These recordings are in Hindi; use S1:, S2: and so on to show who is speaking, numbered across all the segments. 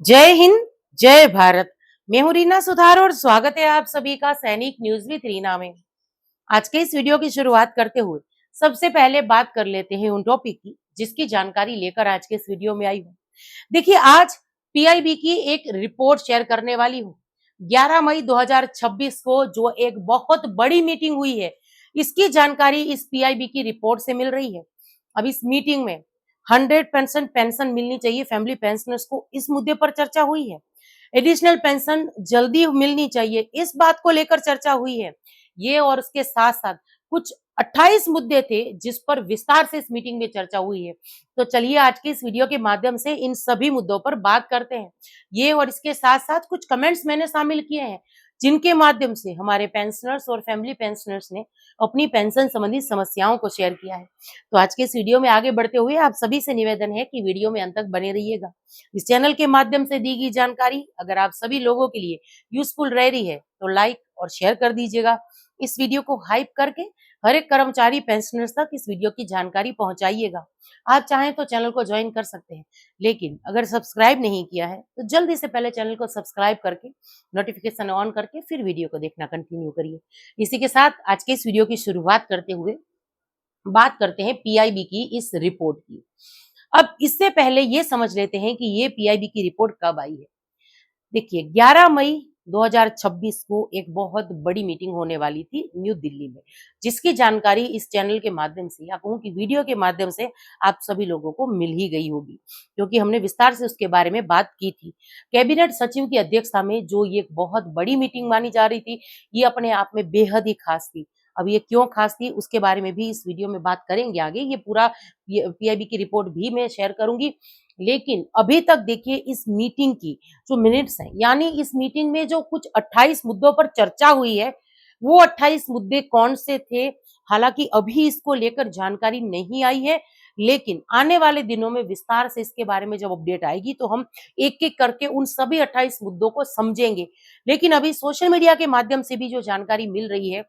S1: जय हिंद, जय भारत। मैं हूं रीना सुधार और स्वागत है आप सभी का सैनिक न्यूज विद रीना में। आज के इस वीडियो की शुरुआत करते हुए सबसे पहले बात कर लेते हैं उन टॉपिक की जिसकी जानकारी लेकर आज के इस वीडियो में आई हूँ। देखिए, आज पीआईबी की एक रिपोर्ट शेयर करने वाली हूँ। 11 मई 2026 को जो एक बहुत बड़ी मीटिंग हुई है, इसकी जानकारी इस पीआईबी की रिपोर्ट से मिल रही है। अब इस मीटिंग में 100% पेंशन मिलनी चाहिए फैमिली पेंशनर्स को, इस मुद्दे पर चर्चा हुई है। एडिशनल पेंशन जल्दी मिलनी चाहिए, इस बात को लेकर चर्चा हुई है। ये और उसके साथ साथ कुछ 28 मुद्दे थे जिस पर विस्तार से इस मीटिंग में चर्चा हुई है। तो चलिए आज की इस वीडियो के माध्यम से इन सभी मुद्दों पर बात करते हैं। ये और इसके साथ साथ कुछ कमेंट्स मैंने शामिल किए हैं जिनके माध्यम से हमारे पेंशनर्स और फैमिली पेंशनर्स ने अपनी पेंशन संबंधी समस्याओं को शेयर किया है। तो आज के इस वीडियो में आगे बढ़ते हुए आप सभी से निवेदन है कि वीडियो में अंत तक बने रहिएगा। इस चैनल के माध्यम से दी गई जानकारी अगर आप सभी लोगों के लिए यूजफुल रह रही है तो लाइक और शेयर कर दीजिएगा। इस वीडियो को हाइप करके हर एक कर्मचारी पेंशनर्स तक इस वीडियो की जानकारी पहुंचाइएगा। आप चाहें तो चैनल को ज्वाइन कर सकते हैं, लेकिन अगर सब्सक्राइब नहीं किया है तो जल्दी से पहले चैनल को सब्सक्राइब करके नोटिफिकेशन ऑन करके फिर वीडियो को देखना कंटिन्यू करिए। इसी के साथ आज के इस वीडियो की शुरुआत करते हुए बात करते हैं पीआईबी की इस रिपोर्ट की। अब इससे पहले ये समझ लेते हैं कि ये पीआईबी की रिपोर्ट कब आई है। देखिए, 11 मई 2026 को एक बहुत बड़ी मीटिंग होने वाली थी न्यू दिल्ली में, जिसकी जानकारी इस चैनल के माध्यम से या कहूँ कि वीडियो के माध्यम से आप सभी लोगों को मिल ही गई होगी, क्योंकि हमने विस्तार से उसके बारे में बात की थी। कैबिनेट सचिव की अध्यक्षता में जो ये बहुत बड़ी मीटिंग मानी जा रही थी, ये अपने आप में बेहद ही खास थी। अब ये क्यों खास थी उसके बारे में भी इस वीडियो में बात करेंगे आगे। ये पूरा पीआईबी की रिपोर्ट भी मैं शेयर करूंगी, लेकिन अभी तक देखिए इस मीटिंग की जो मिनट्स हैं, यानी इस मीटिंग में जो कुछ 28 मुद्दों पर चर्चा हुई है, वो 28 मुद्दे कौन से थे, हालांकि अभी इसको लेकर जानकारी नहीं आई है, लेकिन आने वाले दिनों में विस्तार से इसके बारे में जब अपडेट आएगी तो हम एक एक करके उन सभी 28 मुद्दों को समझेंगे। लेकिन अभी सोशल मीडिया के माध्यम से भी जो जानकारी मिल रही है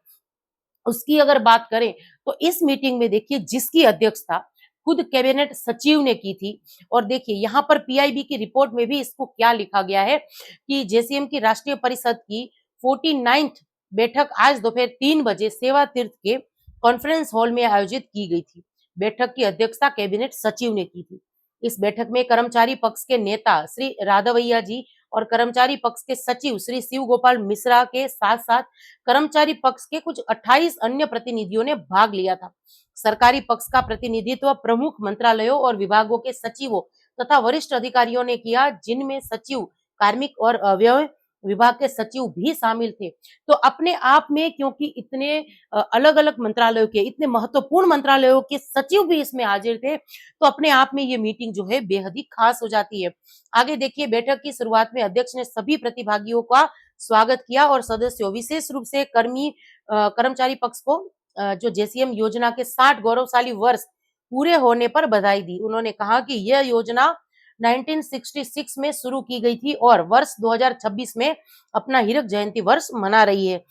S1: उसकी अगर बात करें तो इस मीटिंग में देखिए जिसकी अध्यक्षता खुद कैबिनेट सचिव ने की थी, और देखिए यहाँ पर पीआईबी की रिपोर्ट में भी इसको क्या लिखा गया है कि जेसीएम की राष्ट्रीय परिषद की 49th बैठक आज दोपहर 3 बजे सेवा तीर्थ के कॉन्फ्रेंस हॉल में आयोजित की गई थी। बैठक की अध्यक्षता कैबिनेट सचिव ने की थी। इस बैठक में कर्मचारी पक्ष के नेता श्री राघवैया जी और कर्मचारी पक्ष के सचिव श्री शिव गोपाल मिश्रा के साथ साथ कर्मचारी पक्ष के कुछ 28 अन्य प्रतिनिधियों ने भाग लिया था। सरकारी पक्ष का प्रतिनिधित्व प्रमुख मंत्रालयों और विभागों के सचिवों तथा वरिष्ठ अधिकारियों ने किया, जिनमें सचिव कार्मिक और अव्यय विभाग के सचिव भी शामिल थे। तो अपने आप में क्योंकि इतने अलग अलग मंत्रालयों के, इतने महत्वपूर्ण मंत्रालयों के सचिव भी इसमें हाजिर थे, तो अपने आप में ये मीटिंग जो है बेहद ही खास हो जाती है। आगे देखिए, बैठक की शुरुआत में अध्यक्ष ने सभी प्रतिभागियों का स्वागत किया और सदस्यों विशेष रूप से कर्मचारी पक्ष को जो जेसीएम योजना के 60 गौरवशाली वर्ष पूरे होने पर बधाई दी। उन्होंने कहा कि यह योजना 1966 में शुरू की गई थी और वर्ष 2026 में अपना हीरक जयंती वर्ष मना रही है।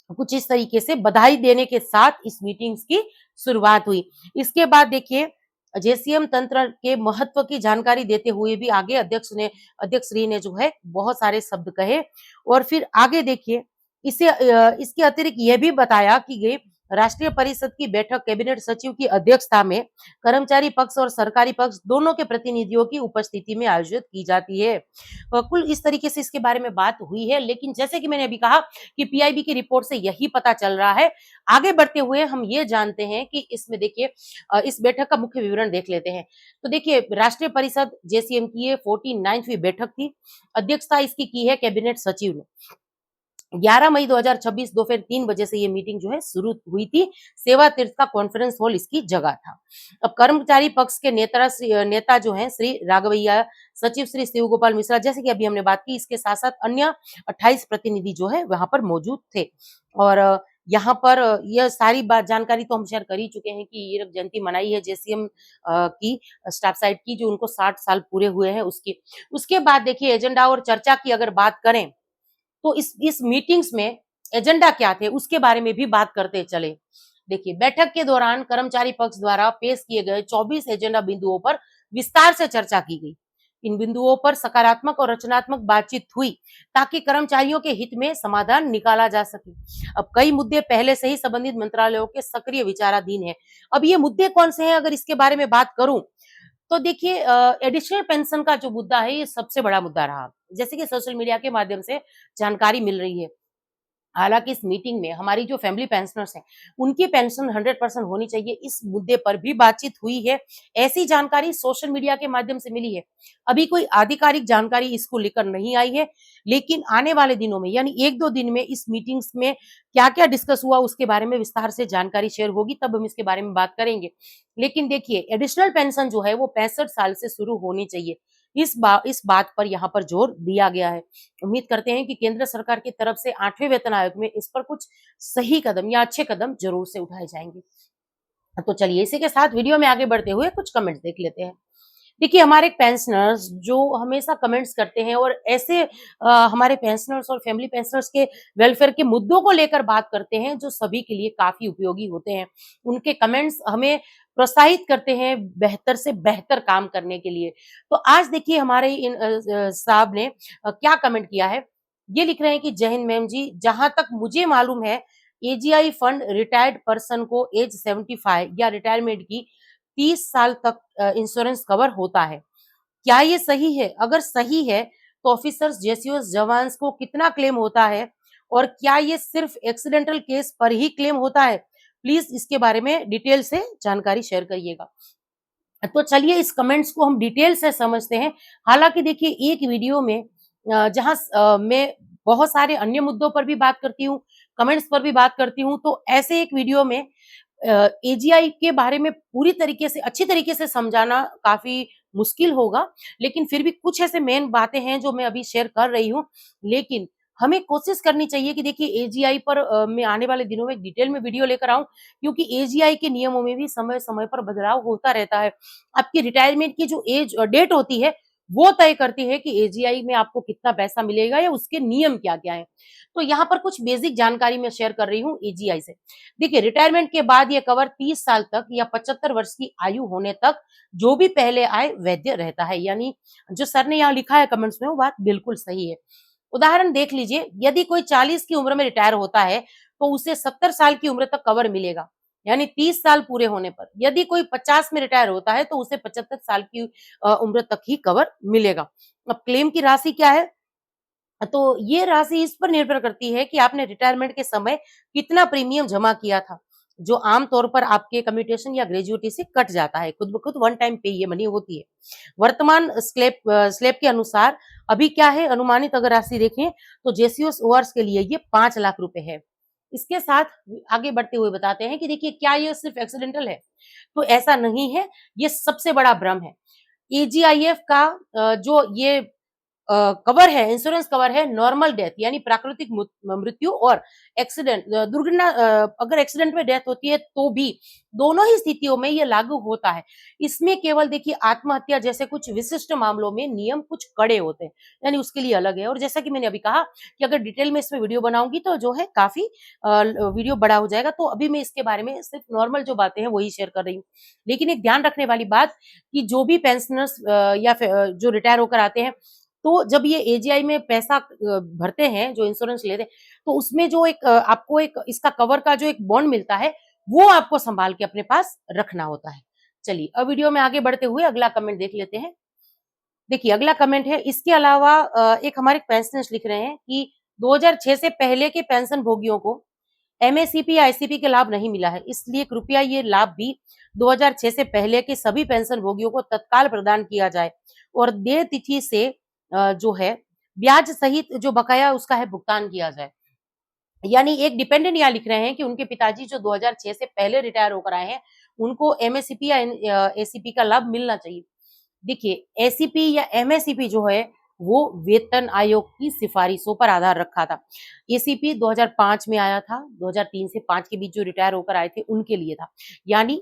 S1: कुछ इस तरीके से बधाई देने के साथ इस मीटिंग्स की शुरुआत हुई। इसके बाद देखिए जेसीएम तंत्र के महत्व की जानकारी देते हुए भी आगे अध्यक्ष श्री ने जो है बहुत सारे शब्द कहे, और फिर आगे देखिए इसके अतिरिक्त यह भी बताया कि ये राष्ट्रीय परिषद की बैठक कैबिनेट सचिव की अध्यक्षता में कर्मचारी पक्ष और सरकारी पक्ष दोनों के प्रतिनिधियों की उपस्थिति में आयोजित की जाती है। कुल इस तरीके से इसके बारे में बात हुई है, लेकिन जैसे कि मैंने अभी कहा कि पीआईबी की रिपोर्ट से यही पता चल रहा है। आगे बढ़ते हुए हम ये जानते हैं कि इसमें देखिए इस बैठक का मुख्य विवरण देख लेते हैं। तो देखिए, राष्ट्रीय परिषद जेसीएम की ये 49वीं बैठक थी। अध्यक्षता इसकी की है कैबिनेट सचिव ने। 11 मई 2026 दोपहर 3 बजे से ये मीटिंग जो है शुरू हुई थी। सेवा तीर्थ का कॉन्फ्रेंस हॉल इसकी जगह था। अब कर्मचारी पक्ष के नेता जो हैं श्री राघवैया, सचिव श्री शिव गोपाल मिश्रा, जैसे कि अभी हमने बात की, इसके साथ साथ अन्य 28 प्रतिनिधि जो है वहां पर मौजूद थे। और यहाँ पर यह सारी बात जानकारी तो हम शेयर कर ही चुके हैं कि हीरक जयंती मनाई है जेसीएम की स्टाफ साइड की, जो उनको 60 साल पूरे हुए हैं उसकी। उसके बाद देखिए एजेंडा और चर्चा की अगर बात करें तो इस मीटिंग्स में एजेंडा क्या थे उसके बारे में भी बात करते चले। देखिए, बैठक के दौरान कर्मचारी पक्ष द्वारा पेश किए गए 24 एजेंडा बिंदुओं पर विस्तार से चर्चा की गई। इन बिंदुओं पर सकारात्मक और रचनात्मक बातचीत हुई ताकि कर्मचारियों के हित में समाधान निकाला जा सके। अब कई मुद्दे पहले से ही संबंधित मंत्रालयों के सक्रिय विचाराधीन है। अब ये मुद्दे कौन से हैं, अगर इसके बारे में बात करूं तो देखिए, एडिशनल पेंशन का जो मुद्दा है ये सबसे बड़ा मुद्दा रहा। जैसे कि सोशल मीडिया के माध्यम से जानकारी मिल रही है। हालांकि इस मीटिंग में हमारी जो फैमिली पेंशनर्स हैं, उनकी पेंशन 100% होनी चाहिए, इस मुद्दे पर भी बातचीत हुई है। ऐसी जानकारी सोशल मीडिया के माध्यम से मिली है। अभी कोई आधिकारिक जानकारी इसको लेकर नहीं आई है, लेकिन आने वाले दिनों में यानी 1-2 दिन में इस मीटिंग्स में क्या-क्या डिस्कस हुआ उसके बारे में विस्तार से जानकारी शेयर होगी, तब हम इसके बारे में बात करेंगे। लेकिन देखिए, एडिशनल पेंशन जो है वो 65 साल से शुरू होनी चाहिए। इस बात पर यहाँ पर जोर दिया गया है। उम्मीद करते हैं कि केंद्र सरकार की तरफ से 8वें वेतन आयोग में इस पर कुछ सही कदम या अच्छे कदम जरूर से उठाए जाएंगे। तो चलिए, इसी के साथ वीडियो में आगे बढ़ते हुए कुछ कमेंट्स देख लेते हैं। देखिए, हमारे पेंशनर्स जो हमेशा कमेंट्स करते हैं और ऐसे हमारे पेंशनर्स और फैमिली पेंशनर्स के वेलफेयर के मुद्दों को लेकर बात करते हैं जो सभी के लिए काफी उपयोगी होते हैं। उनके कमेंट्स हमें प्रोत्साहित करते हैं बेहतर से बेहतर काम करने के लिए। तो आज देखिए, हमारे इन साहब ने क्या कमेंट किया है। ये लिख रहे हैं कि जय हिंद मैम जी, जहां तक मुझे मालूम है एजीआई फंड रिटायर्ड पर्सन को एज 75 या रिटायरमेंट की 30 साल तक इंश्योरेंस कवर होता है। क्या ये सही है? अगर सही है तो ऑफिसर्स, जेसीओस, जवान्स को कितना क्लेम होता है और क्या ये सिर्फ एक्सीडेंटल केस पर ही क्लेम होता है? प्लीज इसके बारे में डिटेल से जानकारी शेयर करिएगा। तो चलिए, इस कमेंट्स को हम डिटेल से समझते हैं। हालांकि देखिए, एक वीडियो में जहां मैं बहुत सारे अन्य मुद्दों पर भी बात करती हूँ, कमेंट्स पर भी बात करती हूँ, तो ऐसे एक वीडियो में एजीआई के बारे में पूरी तरीके से, अच्छी तरीके से समझाना काफी मुश्किल होगा, लेकिन फिर भी कुछ ऐसे मेन बातें हैं जो मैं अभी शेयर कर रही हूँ। लेकिन हमें कोशिश करनी चाहिए कि देखिए, एजीआई पर मैं आने वाले दिनों में डिटेल में वीडियो लेकर आऊं, क्योंकि एजीआई के नियमों में भी समय समय पर बदलाव होता रहता है। आपकी रिटायरमेंट की जो एज डेट होती है वो तय करती है कि एजीआई में आपको कितना पैसा मिलेगा या उसके नियम क्या क्या है। तो यहाँ पर कुछ बेसिक जानकारी मैं शेयर कर रही हूँ एजीआई से। देखिए, रिटायरमेंट के बाद ये कवर 30 साल तक या 75 वर्ष की आयु होने तक जो भी पहले आए वैध रहता है। यानी जो सर ने यहाँ लिखा है कमेंट्स में, वो बात बिल्कुल सही है। उदाहरण देख लीजिए, यदि कोई 40 की उम्र में रिटायर होता है तो उसे 70 साल की उम्र तक कवर मिलेगा, यानी 30 साल पूरे होने पर। यदि कोई 50 में रिटायर होता है तो उसे 75 साल की उम्र तक ही कवर मिलेगा। अब क्लेम की राशि क्या है? तो ये राशि इस पर निर्भर करती है कि आपने रिटायरमेंट के समय कितना प्रीमियम जमा किया था, जो आमतौर पर आपके कम्यूटेशन या ग्रेजुइटी से कट जाता है। खुद ब खुद वन टाइम पे ये मनी होती है। वर्तमान स्लैब के अनुसार अभी क्या है, अनुमानित अगर राशि देखें तो जेसीओस ओवर्स के लिए ये 5 लाख रुपए है। इसके साथ आगे बढ़ते हुए बताते हैं कि देखिए, क्या ये सिर्फ एक्सीडेंटल है? तो ऐसा नहीं है, ये सबसे बड़ा भ्रम है। एजीआईएफ का जो ये कवर है, इंश्योरेंस कवर है नॉर्मल डेथ यानी प्राकृतिक मृत्यु और एक्सीडेंट, दुर्घटना, अगर एक्सीडेंट में डेथ होती है तो भी दोनों ही स्थितियों में ये लागू होता है। इसमें केवल देखिए, आत्महत्या जैसे कुछ विशिष्ट मामलों में नियम कुछ कड़े होते हैं, यानी उसके लिए अलग है। और जैसा कि मैंने अभी कहा कि अगर डिटेल में इसमें वीडियो बनाऊंगी तो जो है काफी वीडियो बड़ा हो जाएगा, तो अभी मैं इसके बारे में सिर्फ नॉर्मल जो बातें हैं वही शेयर कर रही हूँ। लेकिन एक ध्यान रखने वाली बात कि जो भी पेंशनर्स या जो रिटायर होकर आते हैं, तो जब ये एजीआई में पैसा भरते हैं, जो इंश्योरेंस लेते हैं, तो उसमें जो एक आपको एक इसका कवर का जो एक बॉन्ड मिलता है, वो आपको संभाल के अपने पास रखना होता है। चलिए, अब वीडियो में आगे बढ़ते हुए अगला कमेंट देख लेते हैं। देखिए, अगला कमेंट है, इसके अलावा एक हमारे पेंशनर्स लिख रहे हैं कि 2006 से पहले के पेंशन भोगियों को एमएसीपी या आईसीपी के लाभ नहीं मिला है, इसलिए कृपया ये लाभ भी 2006 से पहले के सभी पेंशन भोगियों को तत्काल प्रदान किया जाए और देय तिथि से जो है ब्याज सहित जो बकाया उसका है भुगतान किया जाए। यानी एक डिपेंडेंट यहाँ लिख रहे हैं कि उनके पिताजी जो 2006 से पहले रिटायर होकर आए हैं, उनको एमएसीपी या एसीपी का लाभ मिलना चाहिए। देखिए, एसीपी या एमएसीपी जो है वो वेतन आयोग की सिफारिशों पर आधार रखा था। एसीपी 2005 में आया था, 2003 से 5 के बीच जो रिटायर होकर आए थे उनके लिए था। यानी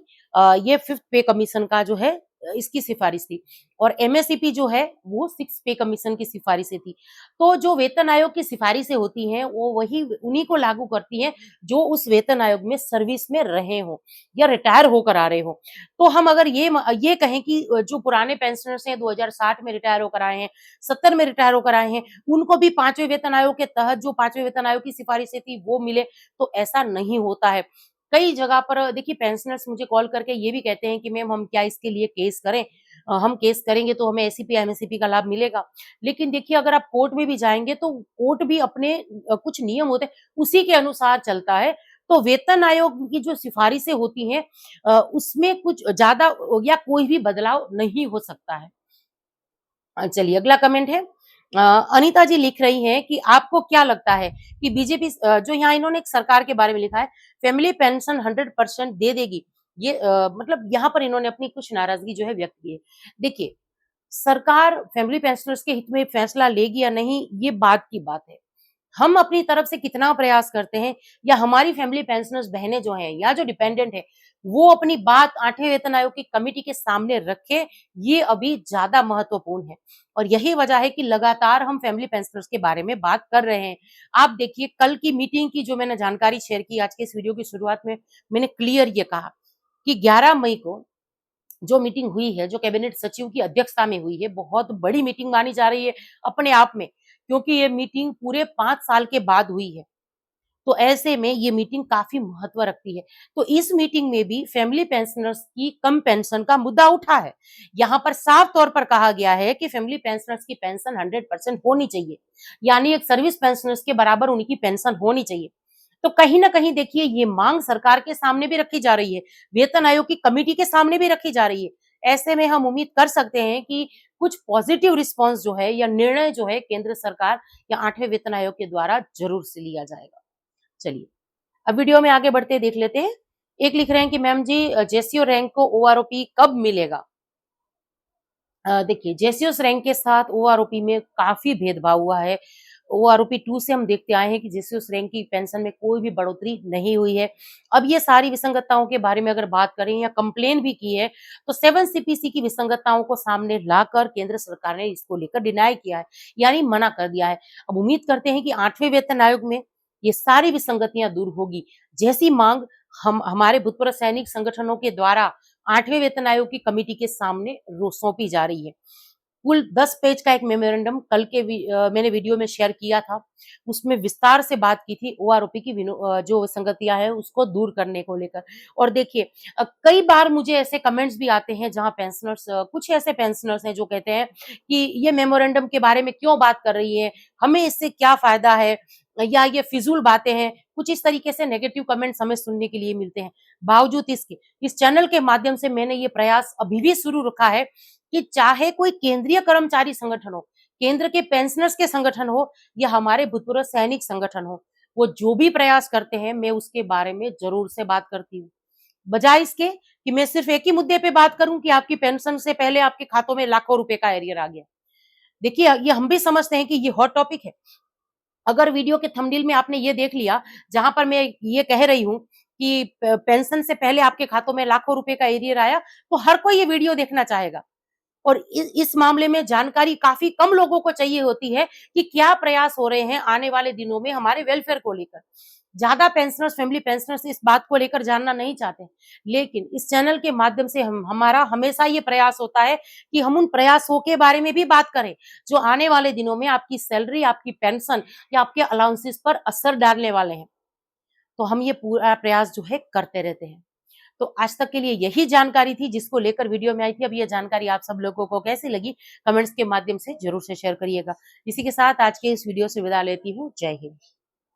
S1: ये फिफ्थ पे कमीशन का जो है इसकी सिफारिश थी और एमएससीपी जो है वो 6 पे कमीशन की सिफारिशें थी। तो जो वेतन आयोग की सिफारिशें होती हैं वो वही उन्हीं को लागू करती हैं जो उस वेतन आयोग में सर्विस में रहे हों या रिटायर होकर आ रहे हों। तो हम अगर ये कहें कि जो पुराने पेंशनर्स हैं 2060 में रिटायर होकर आए हैं, 70 में रिटायर होकर आए हैं, उनको भी 5वें वेतन आयोग के तहत जो 5वें वेतन आयोग की सिफारिशें थी वो मिले, तो ऐसा नहीं होता है। कई जगह पर देखिए पेंशनर्स मुझे कॉल करके ये भी कहते हैं कि मैम हम क्या इसके लिए केस करें? हम केस करेंगे तो हमें एसीपी, एमएससीपी का लाभ मिलेगा। लेकिन देखिए अगर आप कोर्ट में भी जाएँगे तो कोर्ट भी अपने कुछ नियम होते हैं, उसी के अनुसार चलता है। तो वेतन आयोग की जो सिफारिशें होती हैं उसमें कुछ ज़्यादा या कोई भी बदलाव नहीं हो सकता है। चलिए अगला कमेंट है अ, अनीता जी लिख रही हैं कि आपको क्या लगता है कि बीजेपी जो यहाँ इन्होंने एक सरकार के बारे में लिखा है, फैमिली पेंशन 100% दे देगी। ये मतलब यहाँ पर इन्होंने अपनी कुछ नाराजगी जो है व्यक्त की है। देखिए, सरकार फैमिली पेंशनर्स के हित में फैसला लेगी या नहीं, ये बात की बात है। हम अपनी तरफ से कितना प्रयास करते हैं या हमारी फैमिली पेंशनर्स बहनें जो हैं या जो डिपेंडेंट है, वो अपनी बात 8वें वेतन आयोग की कमिटी के सामने रखें, ये अभी ज़्यादा महत्वपूर्ण है। और यही वजह है कि लगातार हम फैमिली पेंशनर्स के बारे में बात कर रहे हैं। आप देखिए कल की मीटिंग की जो मैंने जानकारी शेयर की आज के इस वीडियो की शुरुआत में, मैंने क्लियर ये कहा कि 11 मई को जो मीटिंग हुई है, जो कैबिनेट सचिव की अध्यक्षता में हुई है, बहुत बड़ी मीटिंग मानी जा रही है अपने आप में, क्योंकि ये मीटिंग पूरे 5 साल के बाद हुई है। तो ऐसे में ये मीटिंग काफ़ी महत्व रखती है। तो इस मीटिंग में भी फैमिली पेंशनर्स की कम पेंशन का मुद्दा उठा है। यहाँ पर साफ तौर पर कहा गया है कि फैमिली पेंशनर्स की पेंशन 100% होनी चाहिए। यानी एक सर्विस पेंशनर्स के बराबर उनकी पेंशन होनी चाहिए। तो कहीं न कहीं देखिए ये माँग सरकार के सामने भी रखी जा रही है, वेतन आयोग की कमिटी के सामने भी रखी जा रही है। ऐसे में हम उम्मीद कर सकते हैं कि कुछ पॉजिटिव रिस्पॉन्स जो है या निर्णय जो है केंद्र सरकार या 8वें वेतन आयोग के द्वारा ज़रूर से लिया जाएगा। चलिए, अब वीडियो में आगे बढ़ते देख लेते हैं। एक लिख रहे हैं कि मैम जी जेसीओ रैंक को ओआरओपी कब मिलेगा? देखिए जेसीओस रैंक के साथ ओआरओपी में काफ़ी भेदभाव हुआ है। ओआरओपी 2 से हम देखते आए हैं कि जेसीओस रैंक की पेंशन में कोई भी बढ़ोतरी नहीं हुई है। अब ये सारी विसंगतताओं के बारे में अगर बात करें या कंप्लेन भी की है, तो 7 सीपीसी की विसंगतताओं को सामने लाकर केंद्र सरकार ने इसको लेकर डिनाय किया है, यानी मना कर दिया है। अब उम्मीद करते हैं कि 8वें वेतन आयोग में ये सारी विसंगतियाँ दूर होगी। जैसी माँग हम हमारे भूतपूर्व सैनिक संगठनों के द्वारा 8वें वेतन आयोग की कमिटी के सामने सौंपी जा रही है। कुल 10 पेज का एक मेमोरेंडम कल के मैंने वीडियो में शेयर किया था। उसमें विस्तार से बात की थी ओआरओपी की जो विसंगतियाँ हैं उसको दूर करने को लेकर। और देखिए कई बार मुझे ऐसे कमेंट्स भी आते हैं जहाँ पेंशनर्स कुछ ऐसे पेंशनर्स हैं जो कहते हैं कि ये मेमोरेंडम के बारे में क्यों बात कर रही है? हमें इससे क्या फ़ायदा है? या ये फ़िज़ूल बातें हैं। कुछ इस तरीके से नेगेटिव कमेंट्स हमें सुनने के लिए मिलते हैं। बावजूद इसके इस चैनल के माध्यम से मैंने ये प्रयास अभी भी शुरू रखा है कि चाहे कोई केंद्रीय कर्मचारी संगठन हो, केंद्र के पेंशनर्स के संगठन हो या हमारे भूतपूर्व सैनिक संगठन हो, वो जो भी प्रयास करते हैं, मैं उसके बारे में ज़रूर से बात करती हूँ। बजाय इसके कि मैं सिर्फ़ एक ही मुद्दे पे बात करूँ कि आपकी पेंशन से पहले आपके खातों में लाखों रुपए का एरियर आ गया। देखिए, ये हम भी समझते हैं कि ये हॉट टॉपिक है। अगर वीडियो के थंबनेल में आपने ये देख लिया, जहाँ पर मैं ये कह रही हूँ कि पेंशन से पहले आपके खातों में लाखों रुपए का एरियर आया, तो हर कोई ये वीडियो देखना चाहेगा। और इस मामले में जानकारी काफ़ी कम लोगों को चाहिए होती है कि क्या प्रयास हो रहे हैं आने वाले दिनों में हमारे वेलफेयर को लेकर। ज़्यादा पेंशनर्स, फैमिली पेंशनर्स इस बात को लेकर जानना नहीं चाहते। लेकिन इस चैनल के माध्यम से हम हमारा हमेशा ये प्रयास होता है कि हम उन प्रयासों के बारे में भी बात करें, जो आने वाले दिनों में आपकी सैलरी, आपकी पेंशन या आपके अलाउंसेस पर असर डालने वाले हैं। तो हम ये पूरा प्रयास जो है करते रहते हैं। तो आज तक के लिए यही जानकारी थी जिसको लेकर वीडियो में आई थी। अब ये जानकारी आप सब लोगों को कैसी लगी कमेंट्स के माध्यम से ज़रूर से शेयर करिएगा। इसी के साथ आज के इस वीडियो से विदा लेती हूँ। जय हिंद।